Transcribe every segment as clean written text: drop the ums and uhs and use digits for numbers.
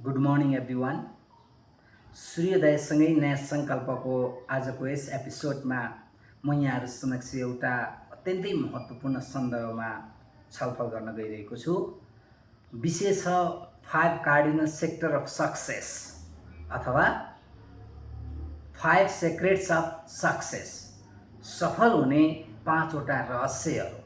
Good morning everyone. सूर्योदयसँगै नयाँ सङ्कल्पको आजको यस एपिसोडमा म यहाँहरू समक्ष एउटा अत्यन्तै महत्त्वपूर्ण सन्दर्भमा छलफल गर्न गइरहेको छु। विषय छ 5 कार्डिनल सेक्टर अफ सक्सेस अथवा 5 सेक्रेट्स अफ सक्सेस। सफल हुने 5वटा रहस्यहरू।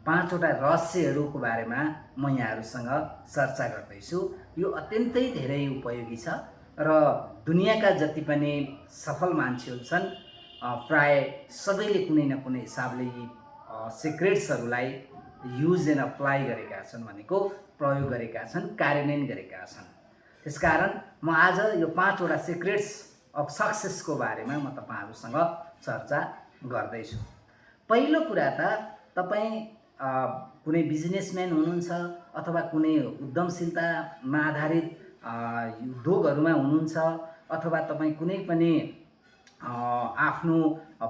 5वटा रहस्यहरूको बारेमा म यहाँहरूसँग चर्चा गर्दैछु। यो अत्यन्तै धेरै उपयोगी छ र दुनियाँका जति पनि सफल मान्छेहरू छन् प्राय सबैले कुनै न कुनै हिसाबले यी सिक्रेट्सहरूलाई युज एन्ड अप्लाई गरेका छन्, भनेको प्रयोग गरेका छन्, कार्यान्वयन गरेका छन्। त्यसकारण म आज यो 5वटा सिक्रेट्स अफ सक्सेसको बारेमा म तपाईहरुसँग चर्चा गर्दैछु। पहिलो कुरा त तपाईँ कुनै बिजनेसम्यान हुनुहुन्छ अथवा कुनै उद्यमशीलतामा आधारित उद्योगहरूमा हुनुहुन्छ अथवा तपाईँ कुनै पनि आफ्नो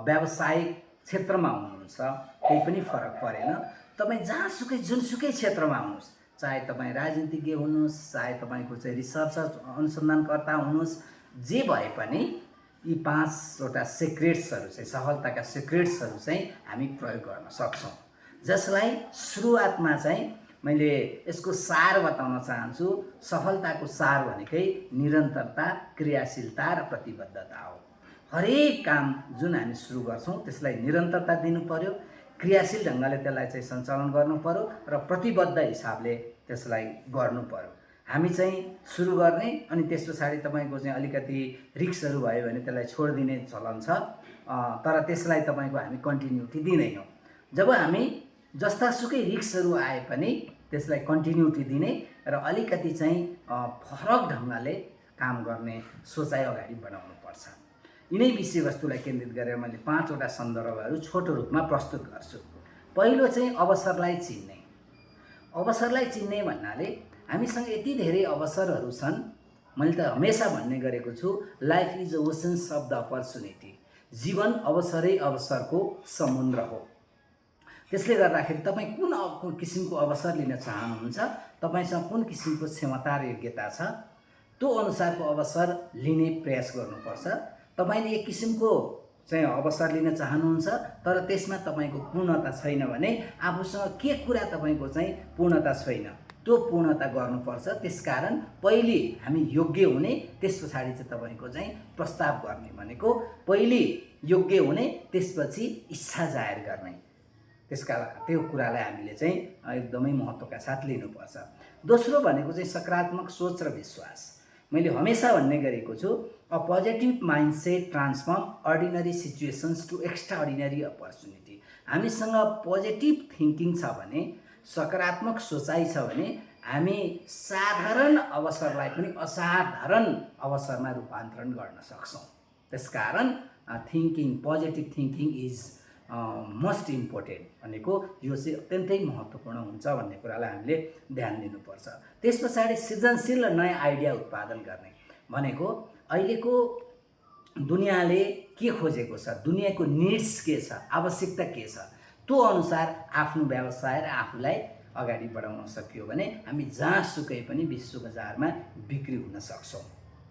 व्यावसायिक क्षेत्रमा हुनुहुन्छ, केही पनि फरक परेन। तपाईँ जहाँसुकै जुनसुकै क्षेत्रमा हुनुहोस्, चाहे तपाईँ राजनीतिज्ञ हुनुहोस्, चाहे तपाईँको चाहिँ रिसर्चर अनुसन्धानकर्ता हुनुहोस्, जे भए पनि यी 5वटा सिक्रेट्सहरू चाहिँ सफलताका सिक्रेट्सहरू चाहिँ हामी प्रयोग गर्न सक्छौँ, जसलाई सुरुवातमा चाहिँ मैले यसको सार बताउन चाहन्छु। सफलताको सार भनेकै निरन्तरता, क्रियाशीलता र प्रतिबद्धता हो। हरेक काम जुन हामी सुरु गर्छौँ त्यसलाई निरन्तरता दिनु पर्यो, क्रियाशील ढङ्गले त्यसलाई चाहिँ सञ्चालन गर्नु पर्यो र प्रतिबद्ध हिसाबले त्यसलाई गर्नु पर्यो। हामी चाहिँ सुरु गर्ने अनि त्यस पछाडि तपाईँको चाहिँ अलिकति रिस्कहरू भयो भने त्यसलाई छोडिदिने चलन छ, तर त्यसलाई तपाईँको हामी कन्टिन्युटी दिँदैनौँ। जब हामी जस्तासुकै रिस्कहरू आए पनि त्यसलाई कन्टिन्युटी दिने र अलिकति चाहिँ फरक ढङ्गले काम गर्ने सोचाइ अगाडि बढाउनु पर्छ। यिनै विषयवस्तुलाई केन्द्रित गरेर मैले 5वटा सन्दर्भहरू छोटो रूपमा प्रस्तुत गर्छु। पहिलो चाहिँ अवसरलाई चिन्ने। अवसरलाई चिन्ने भन्नाले हामीसँग यति धेरै अवसरहरू छन्। मैले त हमेसा भन्ने गरेको छु, life is a oceans of the opportunity. जीवन अवसरै अवसरको समुद्र हो। त्यसले गर्दाखेरि तपाईँ कुन किसिमको अवसर लिन चाहनुहुन्छ, तपाईँसँग कुन किसिमको क्षमता र योग्यता छ, त्यो अनुसारको अवसर लिने प्रयास गर्नुपर्छ। तपाईँले एक किसिमको चाहिँ अवसर लिन चाहनुहुन्छ तर त्यसमा तपाईँको पूर्णता छैन भने आफूसँग के कुरा तपाईँको चाहिँ पूर्णता छैन, त्यो पूर्णता गर्नुपर्छ। त्यसकारण पहिले हामी योग्य हुने, त्यस पछाडि चाहिँ तपाईँको चाहिँ प्रस्ताव गर्ने, भनेको पहिले योग्य हुने त्यसपछि इच्छा जाहेर गर्ने। त्यो कुरालाई हामीले चाहिँ एकदमै महत्त्वका साथ लिनुपर्छ। दोस्रो भनेको चाहिँ सकारात्मक सोच र विश्वास। मैले हमेसा भन्ने गरेको छु, a positive mindset transform ordinary situations to extraordinary opportunity. हामीसँग पोजिटिभ थिङ्किङ छ भने, सकारात्मक सोचाइ छ भने हामी साधारण अवसरलाई पनि असाधारण अवसरमा रूपान्तरण गर्न सक्छौँ। त्यसकारण positive thinking is most important, भनेको यो चाहिँ अत्यन्तै महत्त्वपूर्ण हुन्छ भन्ने कुरालाई हामीले ध्यान दिनुपर्छ। त्यस पछाडि सृजनशील र नयाँ आइडिया उत्पादन गर्ने, भनेको अहिलेको दुनियाँले के खोजेको छ, दुनियाँको निड्स के छ, आवश्यकता के छ, त्यो अनुसार आफ्नो व्यवसाय र आफूलाई अगाडि बढाउन सकियो भने हामी जहाँसुकै पनि विश्व बजारमा बिक्री हुन सक्छौँ।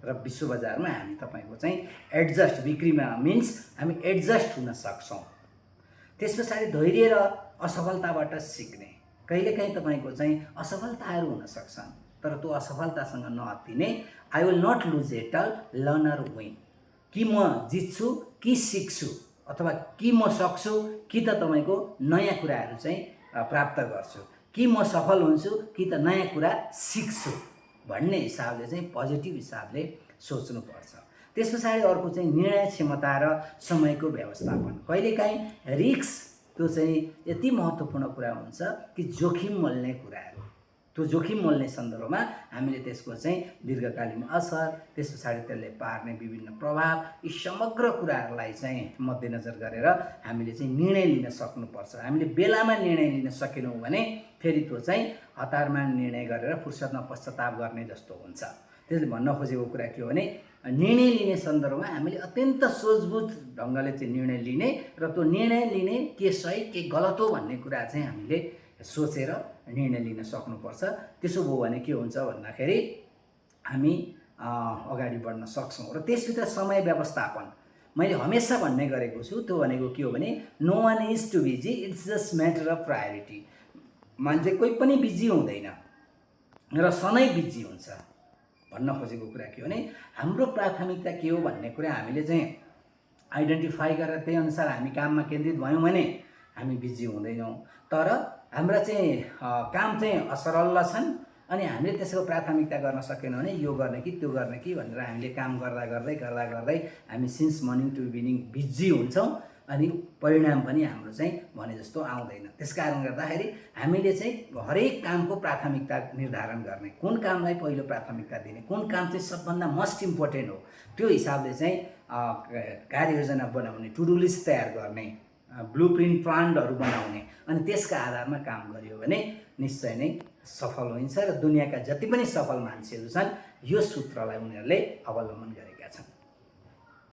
र विश्व बजारमा हामी तपाईँको चाहिँ एडजस्ट, बिक्रीमा मिन्स हामी एडजस्ट हुन सक्छौँ। त्यस पछाडि धैर्य र असफलताबाट सिक्ने। कहिलेकाहीँ तपाईँको चाहिँ असफलताहरू हुन सक्छन्, तर त्यो असफलतासँग नअत्तिने। I will not lose at all, learn or win. कि म जित्छु कि सिक्छु, अथवा कि म सक्छु कि त तपाईँको नयाँ कुराहरू चाहिँ प्राप्त गर्छु, कि म सफल हुन्छु कि त नयाँ कुरा सिक्छु भन्ने हिसाबले चाहिँ पोजिटिभ हिसाबले सोच्नुपर्छ। त्यस पछाडि अर्को चाहिँ निर्णय क्षमता र समयको व्यवस्थापन। कहिलेकाहीँ रिस्क त्यो चाहिँ यति महत्त्वपूर्ण कुरा हुन्छ कि जोखिम मोल्ने कुराहरू, त्यो जोखिम मोल्ने सन्दर्भमा हामीले त्यसको चाहिँ दीर्घकालीन असर, त्यस पछाडि त्यसले पार्ने विभिन्न प्रभाव, यी समग्र कुराहरूलाई चाहिँ मध्यनजर गरेर हामीले चाहिँ निर्णय लिन सक्नुपर्छ। हामीले बेलामा निर्णय लिन सकेनौँ भने फेरि त्यो चाहिँ हतारमा निर्णय गरेर फुर्सदमा पश्चाताप गर्ने जस्तो हुन्छ। त्यसले भन्न खोजेको कुरा के हो भने, निर्णय लिने सन्दर्भमा हामीले अत्यन्त सोचबुझ ढङ्गले चाहिँ निर्णय लिने र त्यो निर्णय लिने के सही के गलत हो भन्ने कुरा चाहिँ हामीले सोचेर निर्णय लिन सक्नुपर्छ। त्यसो भयो भने के हुन्छ भन्दाखेरि हामी अगाडि बढ्न सक्छौँ। र त्यसभित्र समय व्यवस्थापन मैले हमेसा भन्ने गरेको छु, त्यो भनेको के हो भने no one is too busy, it's just matter of priority. मान्छे कोही पनि बिजी हुँदैन र सधैँ बिजी हुन्छ। भन्न खोजेको कुरा के हो भने हाम्रो प्राथमिकता के हो भन्ने कुरा हामीले चाहिँ आइडेन्टिफाई गरेर त्यही अनुसार हामी काममा केन्द्रित भयौँ भने हामी बिजी हुँदैनौँ। तर हाम्रा चाहिँ काम चाहिँ असरल छन् अनि हामीले त्यसको प्राथमिकता गर्न सकेनौँ भने यो गर्ने कि त्यो गर्ने कि भनेर हामीले काम गर्दा गर्दै हामी since morning to evening busy हुन्छौँ अनि परिणाम पनि हाम्रो चाहिँ भने जस्तो आउँदैन। त्यस कारण गर्दाखेरि हामीले चाहिँ हरेक कामको प्राथमिकता निर्धारण गर्ने, कुन कामलाई पहिलो प्राथमिकता दिने, कुन काम चाहिँ सबभन्दा मोस्ट इम्पोर्टेन्ट हो, त्यो हिसाबले चाहिँ कार्ययोजना बनाउने, टु डु लिस्ट तयार गर्ने, ब्लुप्रिन्ट प्लानहरू बनाउने अनि त्यसका आधारमा काम गरियो भने निश्चय नै सफल हुन्छ। र दुनियाँका जति पनि सफल मान्छेहरू छन् यो सूत्रलाई उनीहरूले अवलम्बन गरेका